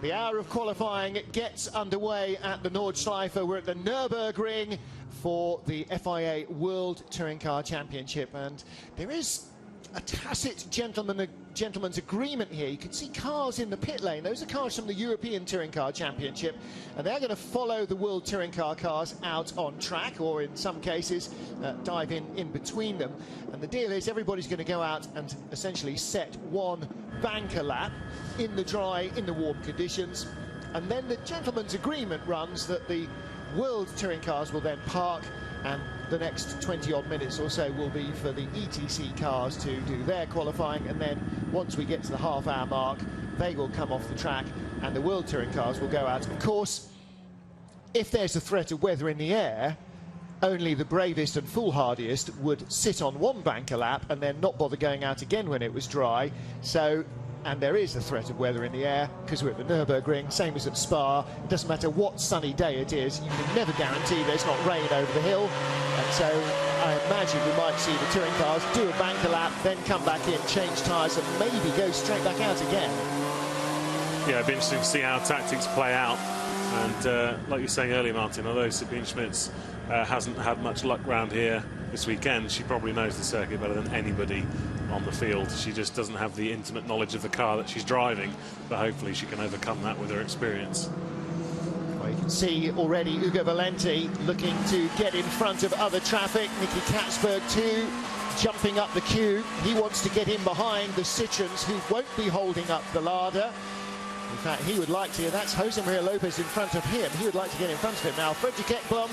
The hour of qualifying gets underway at the Nordschleife. We're at the Nürburgring for the FIA World Touring Car Championship, and there is a tacit gentleman's agreement here. You can see cars in the pit lane. Those are cars from the European Touring Car Championship, and they're going to follow the World Touring Car cars out on track, or in some cases dive in between them. And the deal is everybody's going to go out and essentially set one banker lap in the dry, in the warm conditions, and then the gentleman's agreement runs that the World Touring cars will then park, and the next 20-odd minutes or so will be for the ETC cars to do their qualifying, and then once we get to the half-hour mark, they will come off the track and the World Touring cars will go out. Of course, if there's a threat of weather in the air, only the bravest and foolhardiest would sit on one banker lap and then not bother going out again when it was dry. So, and there is a threat of weather in the air because we're at the Nürburgring, same as at Spa. It doesn't matter what sunny day it is, you can never guarantee there's not rain over the hill. And so I imagine we might see the touring cars do a banker lap, then come back in, change tyres, and maybe go straight back out again. Yeah, it'd be interesting to see how tactics play out. And like you were saying earlier, Martin, although Sabine Schmitz hasn't had much luck round here this weekend, she probably knows the circuit better than anybody on the field. She just doesn't have the intimate knowledge of the car that she's driving, but hopefully she can overcome that with her experience. Well, you can see already Ugo Valenti looking to get in front of other traffic. Nicky Katzberg too, jumping up the queue. He wants to get in behind the Citroens, who won't be holding up the Lada. In fact, he would like to, that's Jose Maria Lopez in front of him. He would like to get in front of him. Now, Fredrik Ekblom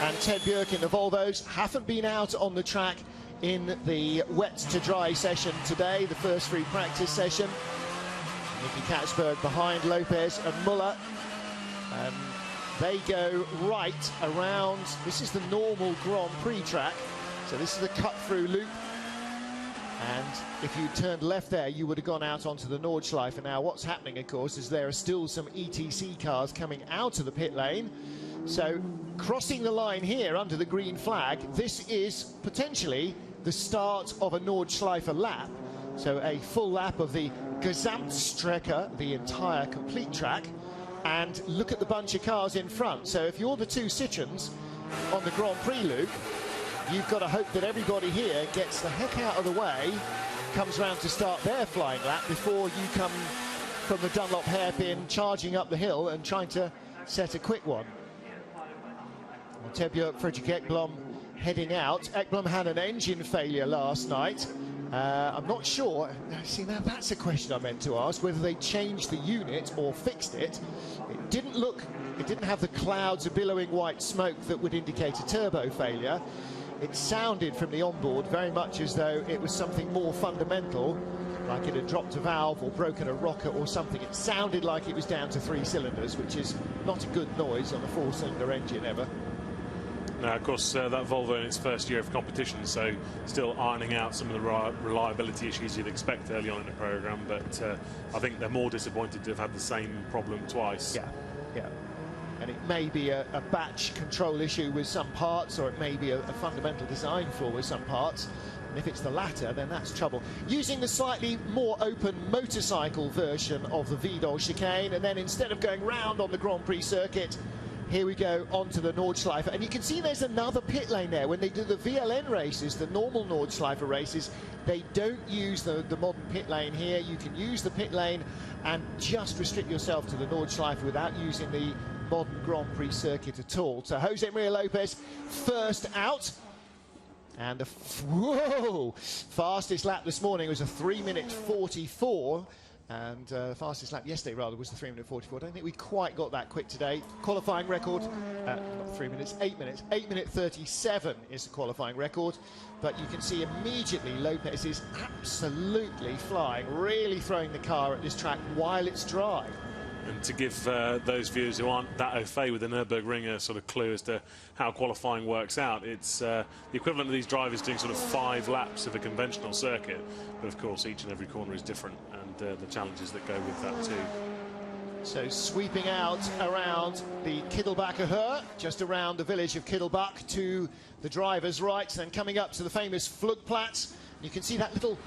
and Ted Björk in the Volvos haven't been out on the track in the wet to dry session today, the first free practice session. Nicky Katzberg behind Lopez and Muller. They go right around, this is the normal Grand Prix track, so this is the cut-through loop. And if you turned left there, you would have gone out onto the Nordschleife. And now what's happening, of course, is there are still some ETC cars coming out of the pit lane. So crossing the line here under the green flag, this is potentially the start of a Nordschleife lap. So a full lap of the Gesamtstrecke, the entire complete track. And look at the bunch of cars in front. So if you're the two Citroens on the Grand Prix loop, you've got to hope that everybody here gets the heck out of the way, comes round to start their flying lap before you come from the Dunlop hairpin charging up the hill and trying to set a quick one. Well, Ted Björk, Fredrik Ekblom heading out. Ekblom had an engine failure last night. I'm not sure. See, now that's a question I meant to ask, whether they changed the unit or fixed it. It didn't have the clouds of billowing white smoke that would indicate a turbo failure. It sounded from the onboard very much as though it was something more fundamental, like it had dropped a valve or broken a rocker or something. It sounded like it was down to 3 cylinders, which is not a good noise on a 4-cylinder engine ever. Now, of course, that Volvo in its first year of competition, so still ironing out some of the reliability issues you'd expect early on in the programme, but I think they're more disappointed to have had the same problem twice. Yeah. And it may be a batch control issue with some parts, or it may be a fundamental design flaw with some parts. And if it's the latter, then that's trouble. Using the slightly more open motorcycle version of the Vidal chicane, and then instead of going round on the Grand Prix circuit, here we go onto the Nordschleife. And you can see there's another pit lane there. When they do the VLN races, the normal Nordschleife races, they don't use the modern pit lane here. You can use the pit lane and just restrict yourself to the Nordschleife without using the modern Grand Prix circuit at all. So Jose Maria Lopez first out, and the fastest lap this morning was a 3:44, and the fastest lap yesterday rather was the 3:44. I don't think we quite got that quick today. Qualifying record, not 3 minutes, 8 minutes. 8:37 is the qualifying record, but you can see immediately Lopez is absolutely flying, really throwing the car at this track while it's dry. And to give those viewers who aren't that au fait with the Nürburgring a sort of clue as to how qualifying works out, it's the equivalent of these drivers doing sort of 5 laps of a conventional circuit. But of course, each and every corner is different, and the challenges that go with that too. So sweeping out around the Kiddelbacher Höhe, just around the village of Kiddelbach to the driver's right, then coming up to the famous Flugplatz. You can see that little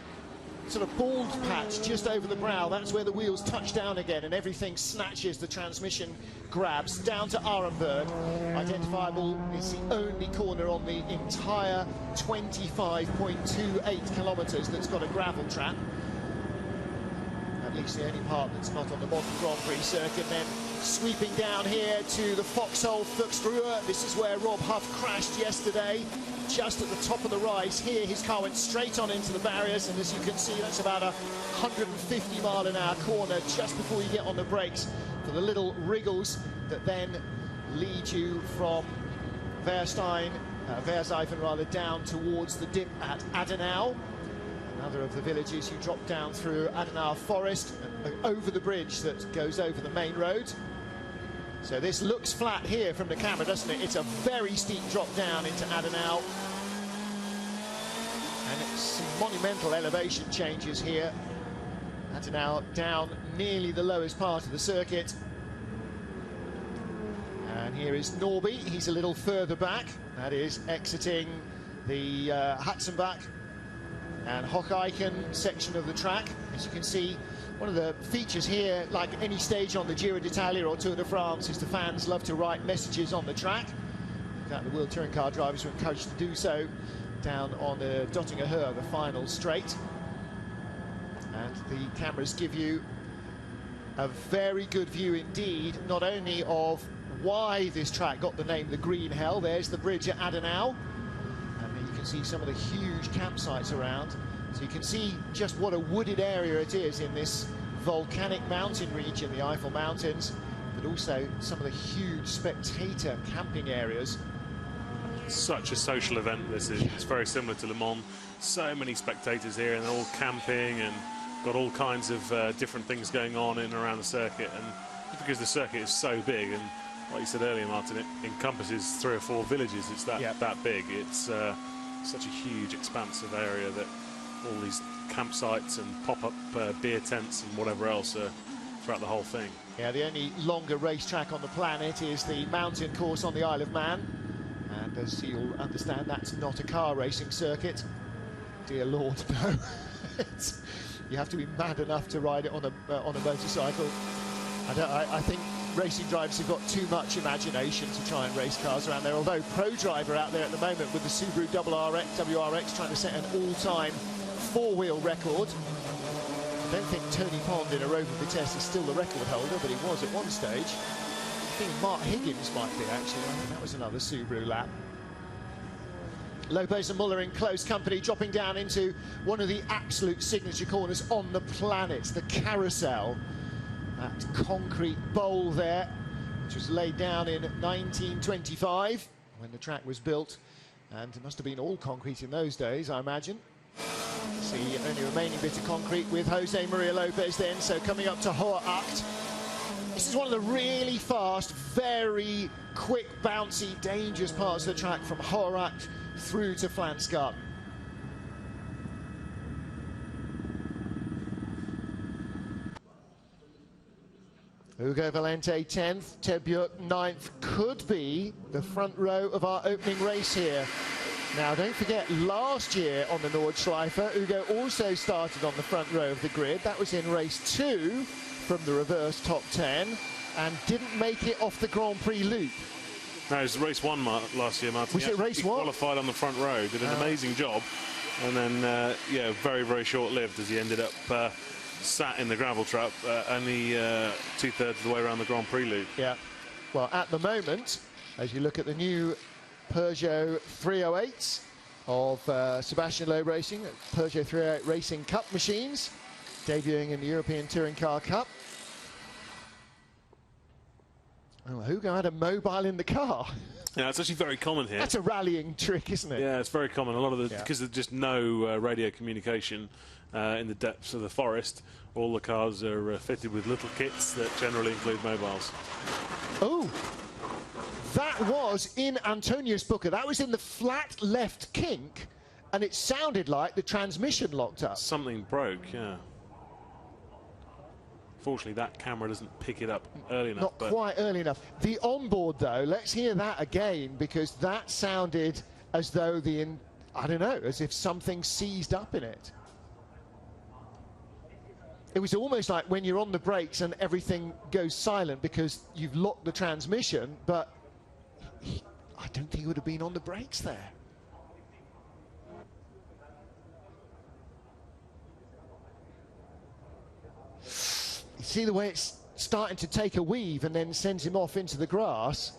sort of bald patch just over the brow. That's where the wheels touch down again and everything snatches, the transmission grabs down to Arenberg. Identifiable is the only corner on the entire 25.28 kilometres that's got a gravel trap. At least the only part that's not on the modern Grand Prix circuit. Then sweeping down here to the Foxhole Fuchsruhe. This is where Rob Huff crashed yesterday, just at the top of the rise. Here his car went straight on into the barriers, and as you can see, that's about a 150-mile-an-hour corner just before you get on the brakes for the little wriggles that then lead you from Verseifen rather, down towards the dip at Adenau. Another of the villages you drop down through Adenauer Forest, over the bridge that goes over the main road. So this looks flat here from the camera, doesn't it? It's a very steep drop down into Adenau. And it's some monumental elevation changes here. Adenau down nearly the lowest part of the circuit. And here is Norby, he's a little further back. That is exiting the Hatzenbach and Hocheichen section of the track. As you can see, one of the features here, like any stage on the Giro d'Italia or Tour de France, is the fans love to write messages on the track. In fact, the World Touring Car drivers were encouraged to do so down on the Dottinger Höhe, the final straight. And the cameras give you a very good view indeed, not only of why this track got the name the Green Hell. There's the bridge at Adenau, and you can see some of the huge campsites around. So you can see just what a wooded area it is in this volcanic mountain region, the Eifel Mountains, but also some of the huge spectator camping areas. Such a social event this is. It's very similar to Le Mans. So many spectators here, and they're all camping and got all kinds of different things going on in and around the circuit. And because the circuit is so big, and like you said earlier, Martin, it encompasses 3 or 4 villages. It's that big. It's such a huge, expansive area that all these campsites and pop-up beer tents and whatever else throughout the whole thing. Yeah, the only longer racetrack on the planet is the mountain course on the Isle of Man, and as you'll understand, that's not a car racing circuit. Dear Lord, no. You have to be mad enough to ride it on a motorcycle. I think racing drivers have got too much imagination to try and race cars around there, although Pro Driver out there at the moment with the Subaru WRX trying to set an all-time 4-wheel record. I don't think Tony Pond in a Rover Vitesse is still the record holder, but he was at one stage. I think Mark Higgins might be, actually. I think that was another Subaru lap. Lopez and Muller in close company, dropping down into one of the absolute signature corners on the planet, the Carousel. That concrete bowl there, which was laid down in 1925 when the track was built, and it must have been all concrete in those days, I imagine. It's the only remaining bit of concrete with Jose Maria Lopez then, so coming up to Hohe Acht. This is one of the really fast, very quick, bouncy, dangerous parts of the track from Hohe Acht through to Flansgarten. Hugo Valente 10th, Ted Björk 9th, could be the front row of our opening race here. Now, don't forget, last year on the Nordschleife, Hugo also started on the front row of the grid. That was in race 2 from the reverse top 10, and didn't make it off the Grand Prix loop. No, it was race 1 last year, Martin. Was it race 1? He qualified on the front row, did an amazing job, and then, yeah, very, very short-lived as he ended up sat in the gravel trap, only 2/3 of the way around the Grand Prix loop. Yeah, well, at the moment, as you look at the new Peugeot 308s of Sebastian Loeb Racing, Peugeot 308 Racing Cup machines, debuting in the European Touring Car Cup. Oh, Hugo had a mobile in the car. Yeah, it's actually very common here. That's a rallying trick, isn't it? Yeah, it's very common. A lot of the, because there's just no radio communication in the depths of the forest, all the cars are fitted with little kits that generally include mobiles. Oh, that was in Antonius Booker. That was in the flat left kink, and it sounded like the transmission locked up. Something broke, yeah. Fortunately, that camera doesn't pick it up early enough. Not quite early enough. The onboard, though, let's hear that again, because that sounded as though I don't know, as if something seized up in it. It was almost like when you're on the brakes and everything goes silent because you've locked the transmission, but I don't think he would have been on the brakes there. You see the way it's starting to take a weave and then sends him off into the grass.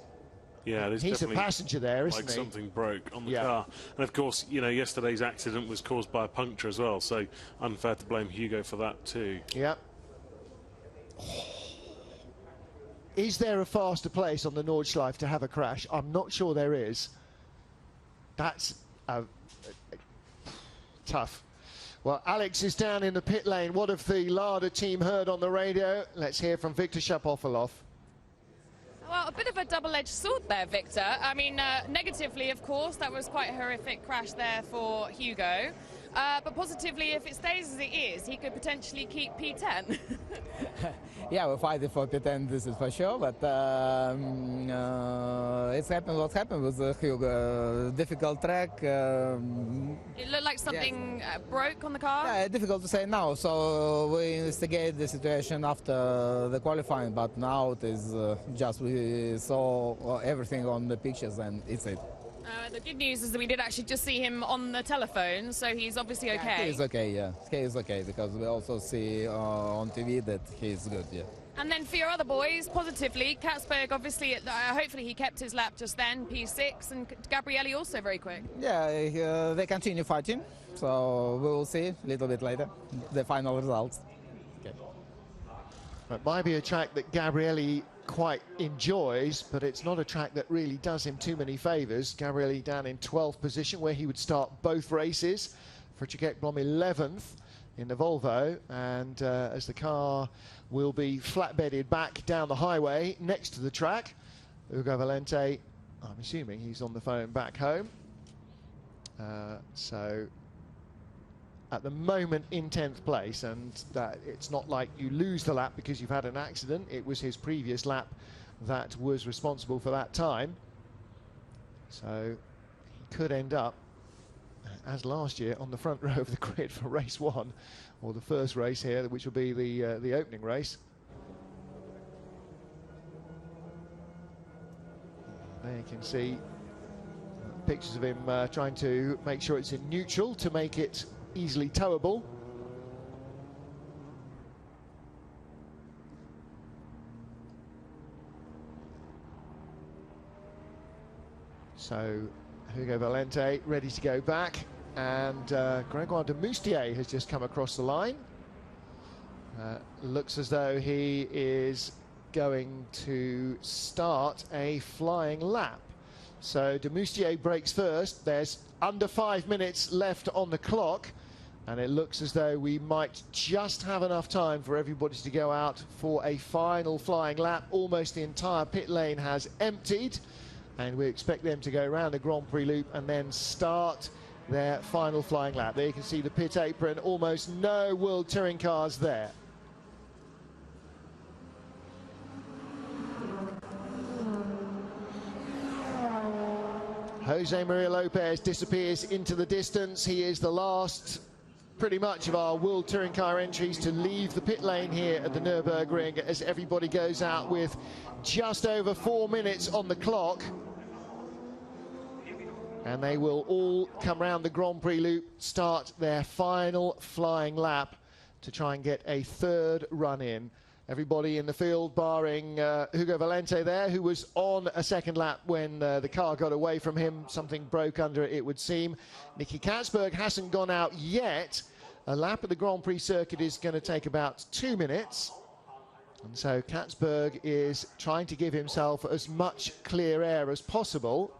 Yeah, there's he's a definitely passenger there, isn't like he? something broke on the car. And of course, you know, yesterday's accident was caused by a puncture as well, so unfair to blame Hugo for that too. Yeah. Is there a faster place on the Nordschleife to have a crash? I'm not sure there is. That's tough. Well, Alex is down in the pit lane. What have the Lada team heard on the radio? Let's hear from Victor Shapovalov. Well, a bit of a double-edged sword there, Victor. I mean, negatively, of course, that was quite a horrific crash there for Hugo. But positively, if it stays as it is, he could potentially keep P10. Yeah, we're fighting for P10, this is for sure, but it's happened what happened with Hugo. Difficult track. It looked like something broke on the car? Yeah, difficult to say now, so we investigate the situation after the qualifying, but now it is just we saw everything on the pictures and it's it. The good news is that we did actually just see him on the telephone, so he's obviously okay. Yeah, he's okay, yeah. He is okay, because we also see on TV that he's good, yeah. And then for your other boys, positively, Katzberg, obviously, hopefully he kept his lap just then, P6, and Gabrielli also very quick. Yeah, they continue fighting, so we will see a little bit later the final results. Okay. It might be a track that Gabrielli quite enjoys, but it's not a track that really does him too many favours. Gabrielli down in 12th position, where he would start both races. Fredrik Ekblom 11th in the Volvo, and as the car will be flatbedded back down the highway next to the track, Ugo Valente, I'm assuming he's on the phone back home. So at the moment in 10th place, and that it's not like you lose the lap because you've had an accident. It was his previous lap that was responsible for that time. So he could end up, as last year, on the front row of the grid for race 1, or the first race here, which will be the opening race. There you can see pictures of him trying to make sure it's in neutral to make it easily towable. So Hugo Valente ready to go back, and Grégoire de Moustier has just come across the line. Looks as though he is going to start a flying lap. So de Moustier breaks first. There's under 5 minutes left on the clock, and it looks as though we might just have enough time for everybody to go out for a final flying lap. Almost the entire pit lane has emptied, and we expect them to go around the Grand Prix loop and then start their final flying lap. There you can see the pit apron, almost no World Touring cars there. Jose Maria Lopez disappears into the distance. He is the last, pretty much, of our World Touring Car entries to leave the pit lane here at the Nürburgring, as everybody goes out with just over 4 minutes on the clock. And they will all come round the Grand Prix loop, start their final flying lap to try and get a third run in. Everybody in the field, barring Hugo Valente there, who was on a second lap when the car got away from him. Something broke under it, it would seem. Nicky Katzberg hasn't gone out yet. A lap at the Grand Prix circuit is going to take about 2 minutes. And so Katzberg is trying to give himself as much clear air as possible.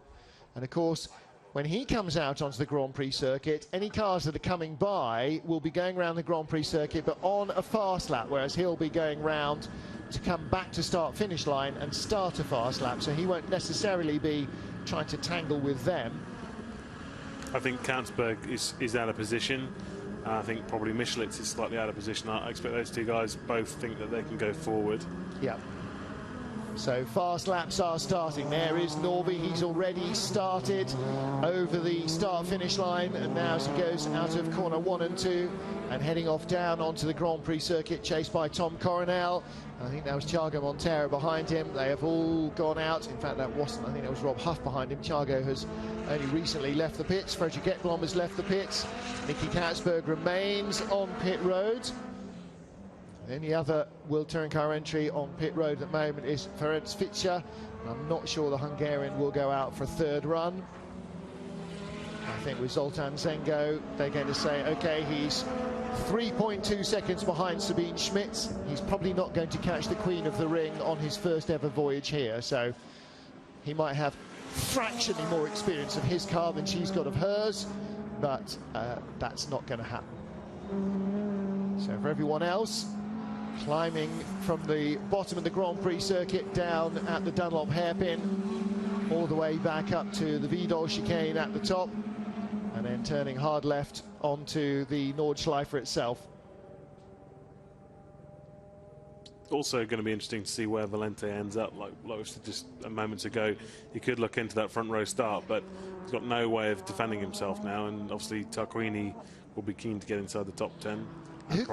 And of course, when he comes out onto the Grand Prix circuit, any cars that are coming by will be going around the Grand Prix circuit, but on a fast lap, whereas he'll be going round to come back to start-finish line and start a fast lap, so he won't necessarily be trying to tangle with them. I think Katzberg is out of position. I think probably Michelitz is slightly out of position. I expect those two guys both think that they can go forward. Yeah. So fast laps are starting. There is Norby. He's already started over the start-finish line, and now as he goes out of corner 1 and 2 and heading off down onto the Grand Prix circuit, chased by Tom Coronel. I think that was Thiago Monteiro behind him. They have all gone out. In fact, that wasn't. I think that was Rob Huff behind him. Thiago has only recently left the pits. Fredrik Ekblom has left the pits. Nicky Katzberg remains on pit road. The only other World Touring Car entry on pit road at the moment is Ferenc Fittja. I'm not sure the Hungarian will go out for a third run. I think with Zoltán Zengo, they're going to say, okay, he's 3.2 seconds behind Sabine Schmitz. He's probably not going to catch the Queen of the Ring on his first ever voyage here, so he might have fractionally more experience of his car than she's got of hers, but that's not going to happen. So for everyone else, climbing from the bottom of the Grand Prix circuit down at the Dunlop hairpin, all the way back up to the Vidal chicane at the top, and then turning hard left onto the Nordschleife itself. Also going to be interesting to see where Valente ends up. Like we said just a moment ago, he could look into that front row start, but he's got no way of defending himself now, and obviously Tarquini will be keen to get inside the top 10. Who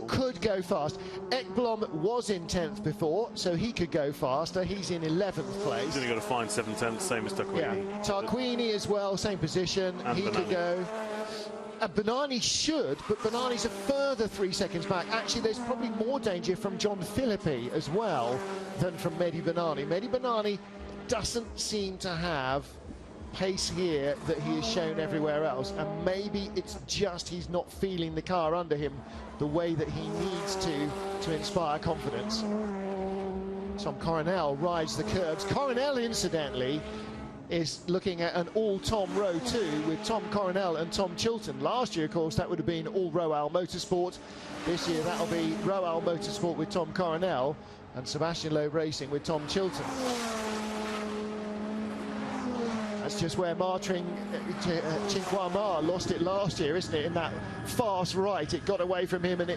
could go fast? Ekblom was in 10th before, so he could go faster. He's in 11th place. He's only got to find 7/10, same as Tarquini. Yeah, Tarquini as well, same position. And he could go. Bernani should, but Bernani's a further 3 seconds back. Actually, there's probably more danger from John Philippi as well than from Mehdi Bernani. Mehdi Bernani doesn't seem to have pace here that he has shown everywhere else, and maybe it's just he's not feeling the car under him the way that he needs to inspire confidence. Tom Coronel rides the curbs. Coronel, incidentally, is looking at an all-Tom Row 2 with Tom Coronel and Tom Chilton. Last year, of course, that would have been all Roal Motorsport. This year, that'll be Roal Motorsport with Tom Coronel and Sebastian Loeb Racing with Tom Chilton. That's just where Cinquamar lost it last year, isn't it? In that fast right, it got away from him, and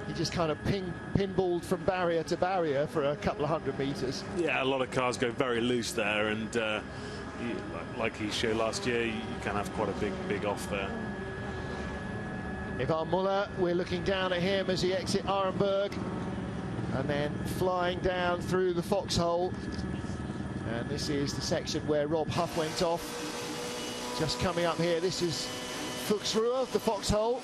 he just kind of pinballed from barrier to barrier for a couple of 100 meters. Yeah, a lot of cars go very loose there, and like he showed last year, you can have quite a big off there. Ivan Muller, we're looking down at him as he exits Arenberg, and then flying down through the foxhole. And this is the section where Rob Huff went off. Just coming up here, this is Fuchsruhe, the foxhole,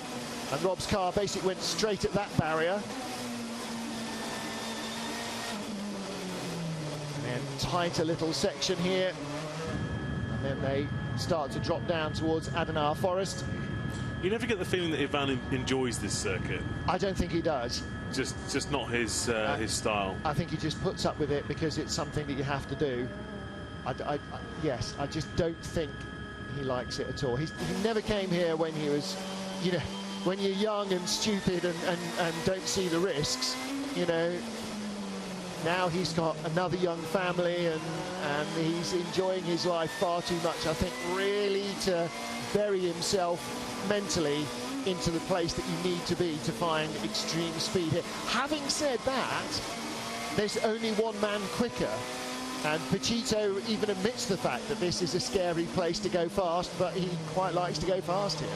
and Rob's car basically went straight at that barrier. And then tighter little section here, and then they start to drop down towards Adenauer Forest. You never get the feeling that Ivan enjoys this circuit. I don't think he does. Just not his style. I think he just puts up with it because it's something that you have to do. Yes, I just don't think he likes it at all. He never came here when he was, you know, when you're young and stupid and don't see the risks, you know. Now he's got another young family and he's enjoying his life far too much, I think, really to bury himself mentally into the place that you need to be to find extreme speed here. Having said that, there's only one man quicker, and Pachito even admits the fact that this is a scary place to go fast, but he quite likes to go fast here.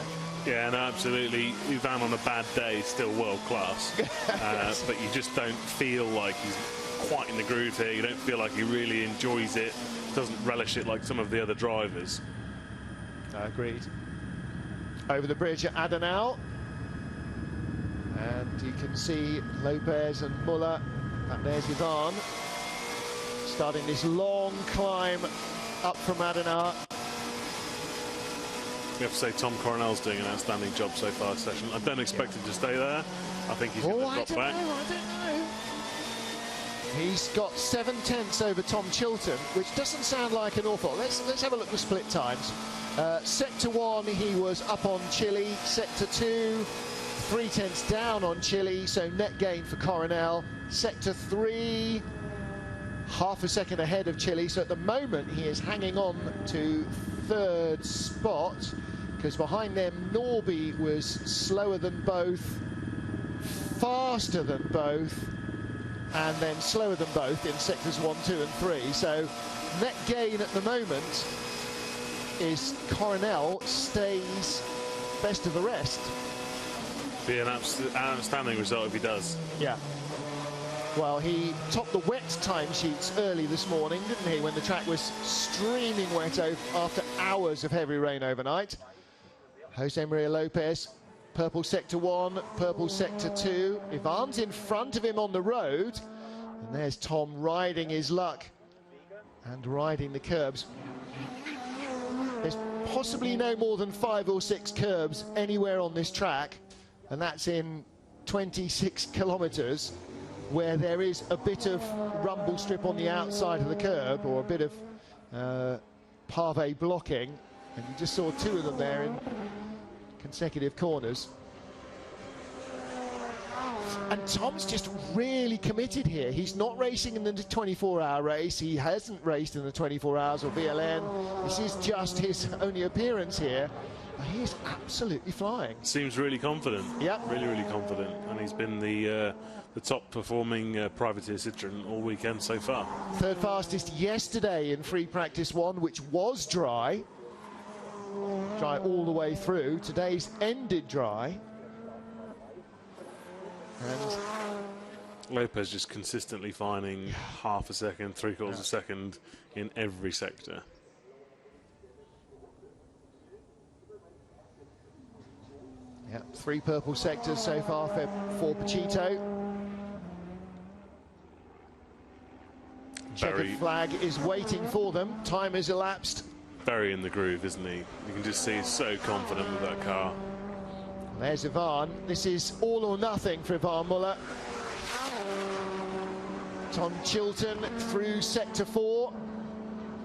Yeah, no, absolutely. Ivan on a bad day is still world class, yes. But you just don't feel like he's quite in the groove here. You don't feel like he really enjoys it, doesn't relish it like some of the other drivers. Agreed. Over the bridge at Adenauer, and you can see Lopez and Muller, and there's Ivan starting this long climb up from Adenauer. We have to say Tom Coronel's doing an outstanding job so far this session. I don't expect him to stay there. I think he's going to drop back. I don't know. He's got 7/10 over Tom Chilton, which doesn't sound like an awful. Let's have a look at the split times. Sector 1, he was up on Chile. Sector 2, 3/10 down on Chile, so net gain for Coronel. Sector 3, half a second ahead of Chile, so at the moment he is hanging on to third spot, because behind them Norby was slower than both, faster than both, and then slower than both in sectors 1, 2 and 3. So net gain at the moment is Coronel stays best of the rest. Be an outstanding result if he does. Yeah. Well, he topped the wet timesheets early this morning, didn't he, when the track was streaming wet after hours of heavy rain overnight. Jose Maria Lopez, purple sector 1, purple sector 2. Ivan's in front of him on the road. And there's Tom riding his luck and riding the curbs. There's possibly no more than 5 or 6 curbs anywhere on this track, and that's in 26 kilometres, where there is a bit of rumble strip on the outside of the curb, or a bit of pavé blocking, and you just saw 2 of them there in consecutive corners. And Tom's just really committed here. He's not racing in the 24-hour race. He hasn't raced in the 24 hours or VLN. This is just his only appearance here. He is absolutely flying. Seems really confident. Yep. Really, really confident. And he's been the top performing privateer Citroen all weekend so far. Third fastest yesterday in free practice 1, which was dry. Dry all the way through. Today's ended dry. And Lopez just consistently finding half a second, 3/4 of a second in every sector. yeah, 3 purple sectors so far for Pachito. Checkered flag is waiting for them. Time has elapsed. Very in the groove, isn't he? You can just see he's so confident with that car. There's Ivan. This is all or nothing for Ivan Muller. Tom Chilton through sector 4,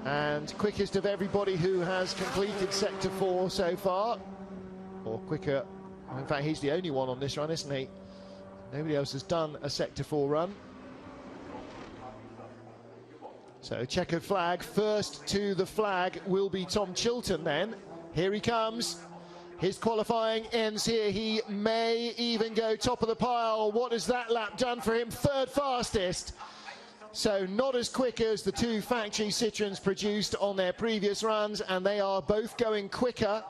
and quickest of everybody who has completed sector 4 so far, or quicker. In fact, he's the only one on this run, isn't he? Nobody else has done a sector 4 run. So checkered flag, first to the flag will be Tom Chilton then. Here he comes. His qualifying ends here. He may even go top of the pile. What has that lap done for him? 3rd fastest. So not as quick as the 2 factory Citroens produced on their previous runs, and they are both going quicker.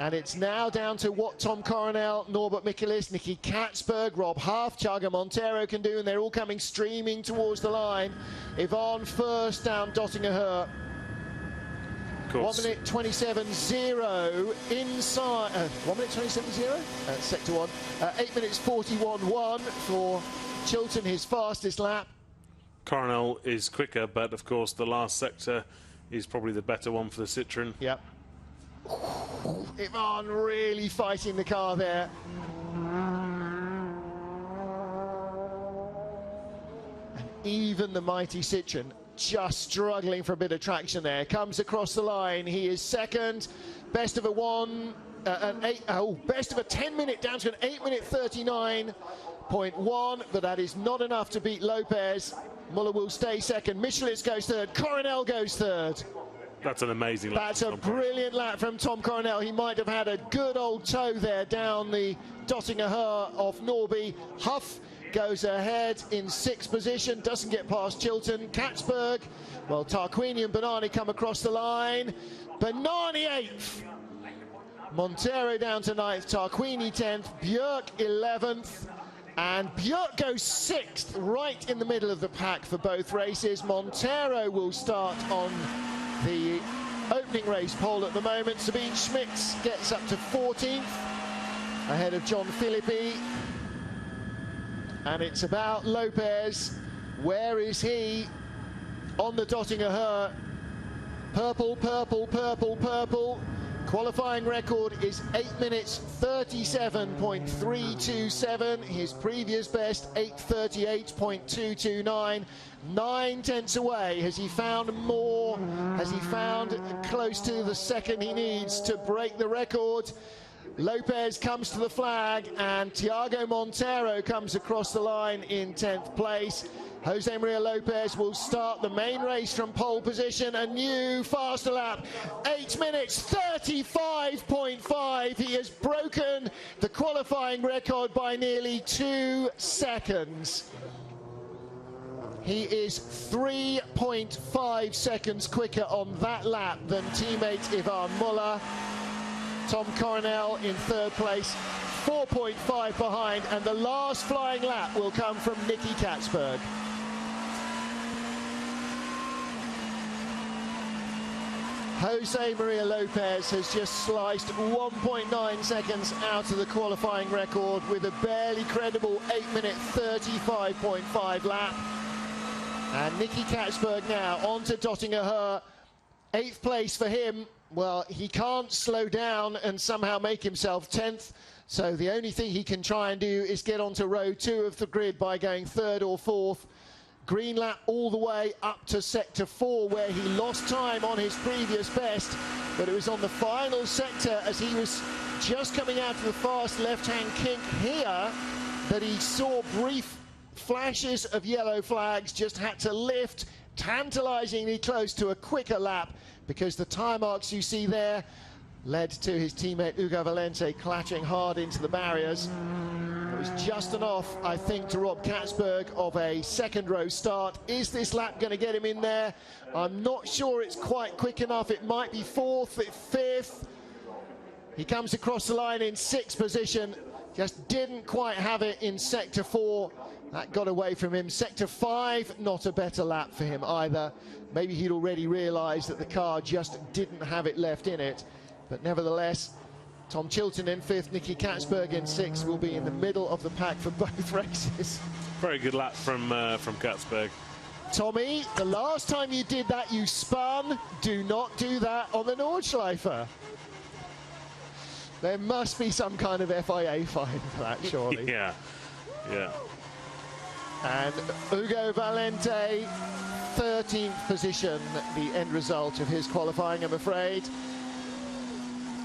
And it's now down to what Tom Coronel, Norbert Michelis, Nicky Katzberg, Rob Huff, Thiago Montero can do, and they're all coming streaming towards the line. Ivan first down Dottinger Her. 1 minute 27.0 inside. 1 minute 27.0? Sector 1. 8 minutes 41.1 for Chilton, his fastest lap. Coronel is quicker, but of course the last sector is probably the better one for the Citroen. Yep. Ivan really fighting the car there. And even the mighty Citroen just struggling for a bit of traction there. Comes across the line. He is second. Best of a 10-minute down to an 8-minute 39.1, but that is not enough to beat Lopez. Muller will stay second. Michelis goes third. Coronel goes third. That's an amazing lap. That's a brilliant lap from Tom Coronel. He might have had a good old toe there down the Dottinger Her off Norby. Huff goes ahead in 6th position, doesn't get past Chilton. Katzberg, well, Tarquini and Bernani come across the line. Bernani 8th. Montero down to 9th, Tarquini 10th, Björk 11th. And Björk goes 6th, right in the middle of the pack for both races. Montero will start on the opening race pole at the moment. Sabine Schmitz gets up to 14th, ahead of John Philippi. And it's about Lopez. Where is he? On the Dottinger Her. Purple, purple, purple, purple. Qualifying record is 8 minutes 37.327. His previous best 8:38.229. 9 tenths away. Has he found more? Has he found close to the second he needs to break the record? Lopez comes to the flag, and Thiago Montero comes across the line in 10th place. Jose Maria Lopez will start the main race from pole position. A new faster lap, 8 minutes 35.5. He has broken the qualifying record by nearly 2 seconds. He is 3.5 seconds quicker on that lap than teammate Ivan Muller. Tom Coronel in third place, 4.5 behind, and the last flying lap will come from Nicky Katzberg. Jose Maria Lopez has just sliced 1.9 seconds out of the qualifying record with a barely credible 8-minute 35.5 lap. And Nicky Katzberg now on to Dottinger Her. 8th place for him. Well, he can't slow down and somehow make himself 10th. So the only thing he can try and do is get onto row 2 of the grid by going 3rd or 4th. Green lap all the way up to sector 4, where he lost time on his previous best, but it was on the final sector as he was just coming out of the fast left-hand kink here that he saw brief flashes of yellow flags, just had to lift tantalizingly close to a quicker lap, because the tire marks you see there led to his teammate Ugo Valente clattering hard into the barriers. It was just enough, I think, to rob Katzberg of a second row start. Is this lap going to get him in there? I'm not sure it's quite quick enough. It might be 4th, 5th. He comes across the line in 6th position. Just didn't quite have it in sector 4. That got away from him. Sector 5, not a better lap for him either. Maybe he'd already realised that the car just didn't have it left in it. But nevertheless, Tom Chilton in 5th, Nicky Katzberg in 6th will be in the middle of the pack for both races. Very good lap from Katzberg. Tommy, the last time you did that, you spun. Do not do that on the Nordschleife. There must be some kind of FIA fine for that, surely. Yeah. And Ugo Valente, 13th position, the end result of his qualifying, I'm afraid.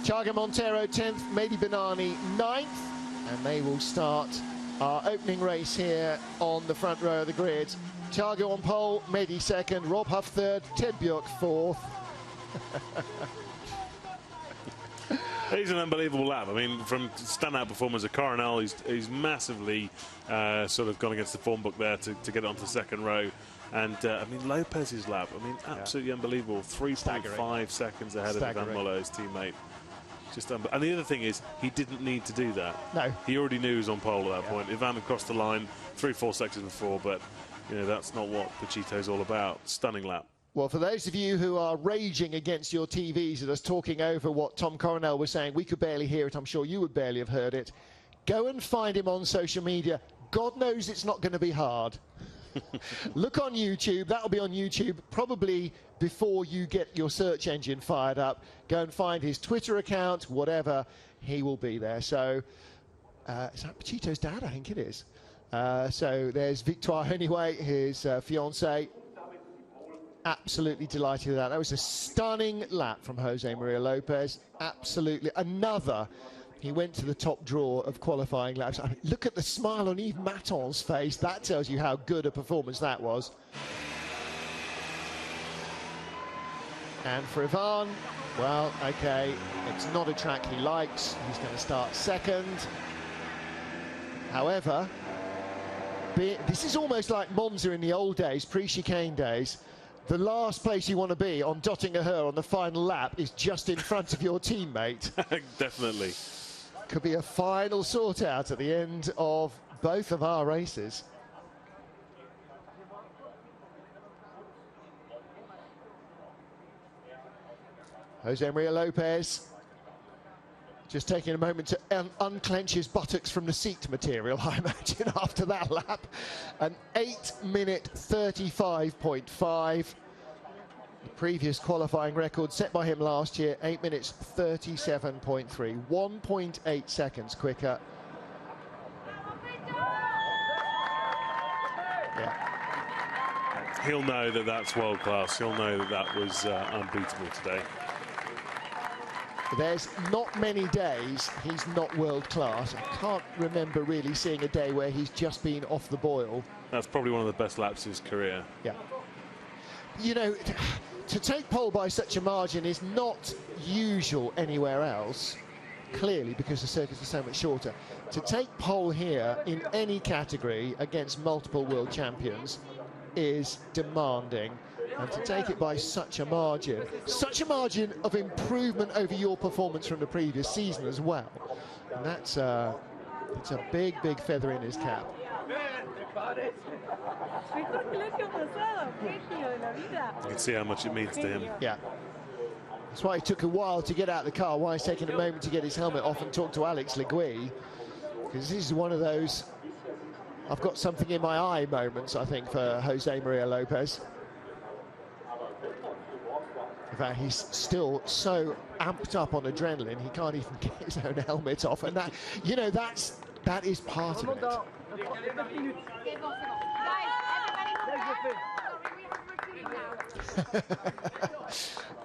Thiago Monteiro 10th, Mehdi Benani 9th, and they will start our opening race here on the front row of the grid. Thiago on pole, Mehdi 2nd, Rob Huff 3rd, Ted Bjork 4th. He's an unbelievable lap. I mean, from standout performance of Coronel, he's massively sort of gone against the form book there to get onto the second row. And, I mean, Lopez's lap, I mean, absolutely unbelievable. 3.5 seconds ahead of Ivan Muller, his teammate. Just and the other thing is, he didn't need to do that. No. He already knew he was on pole at that point. Ivan had crossed the line 3-4 seconds before, but, you know, that's not what Pachito's all about. Stunning lap. Well, for those of you who are raging against your TVs at us talking over what Tom Coronel was saying, we could barely hear it. I'm sure you would barely have heard it. Go and find him on social media. God knows it's not going to be hard. Look on YouTube. That'll be on YouTube probably before you get your search engine fired up. Go and find his Twitter account, whatever. He will be there. So, is that Pachito's dad? I think it is. So there's Victoire anyway, his fiancée. Absolutely delighted with that. That was a stunning lap from Jose Maria Lopez. Absolutely. Another. He went to the top draw of qualifying laps. I mean, look at the smile on Yves Maton's face. That tells you how good a performance that was. And for Ivan, well, okay, it's not a track he likes. He's going to start second. However, this is almost like Monza in the old days, pre-chicane days. The last place you want to be on Dottinger Her on the final lap is just in front of your teammate. Definitely. Could be a final sort out at the end of both of our races. Jose Maria Lopez just taking a moment to unclench his buttocks from the seat material, I imagine, after that lap. An 8-minute 35.5. The previous qualifying record set by him last year, 8 minutes 37.3, 1.8 seconds quicker. Yeah. He'll know that that's world class. He'll know that that was unbeatable today. There's not many days he's not world class. I can't remember really seeing a day where he's just been off the boil. That's probably one of the best laps of his career. Yeah. You know, to take pole by such a margin is not usual anywhere else, clearly, because the circuits are so much shorter. To take pole here in any category against multiple world champions, is demanding. And to take it by such a margin of improvement over your performance from the previous season as well. And that's a big, big feather in his cap. You can see how much it means to him. Yeah. That's why it took a while to get out of the car, why he's taking a moment to get his helmet off and talk to Alex Legui. Because this is one of those I've got something in my eye moments, I think, for Jose Maria Lopez. In fact, he's still so amped up on adrenaline, he can't even get his own helmet off. And that, you know, that is part of it.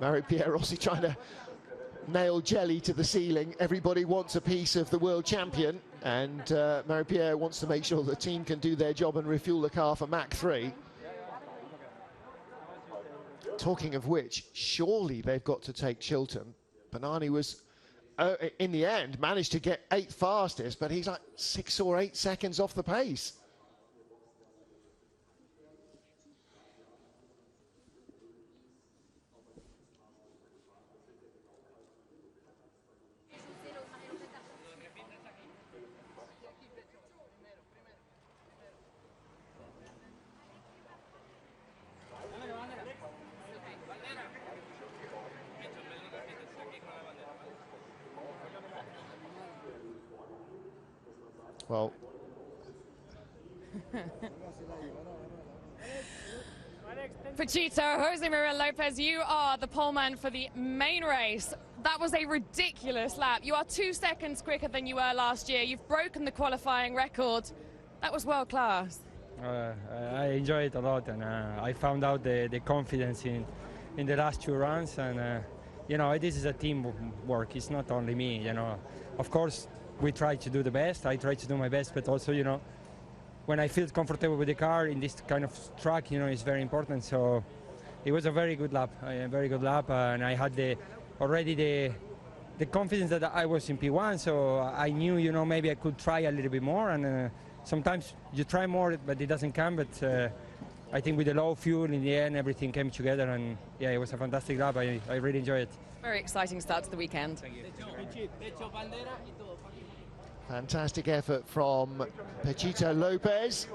Marie-Pierre Rossi trying to nail jelly to the ceiling. Everybody wants a piece of the world champion, and Marie-Pierre wants to make sure the team can do their job and refuel the car for Mach 3. Talking of which, surely they've got to take Chilton. Banani was, in the end, managed to get 8th fastest, but he's like 6 or 8 seconds off the pace. Well, Pachito, Jose Maria Lopez, you are the poleman for the main race. That was a ridiculous lap. You are 2 seconds quicker than you were last year. You've broken the qualifying record. That was world class. I enjoyed it a lot, and I found out the confidence in the last 2 runs. And you know, this is a teamwork. It's not only me. You know, of course, we try to do the best. I try to do my best, but also, you know, when I feel comfortable with the car in this kind of track, you know, it's very important. So it was a very good lap, and I had already the confidence that I was in P1. So I knew, you know, maybe I could try a little bit more. And sometimes you try more, but it doesn't come. But I think with the low fuel, in the end, everything came together, and yeah, it was a fantastic lap. I really enjoyed it. Very exciting start to the weekend. Thank you. fantastic effort from Pachito Lopez.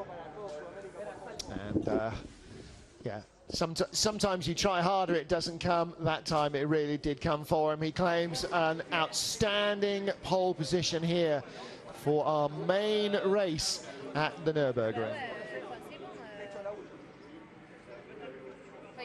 And yeah, sometimes you try harder, it doesn't come. That time it really did come for him. He claims an outstanding pole position here for our main race at the Nürburgring.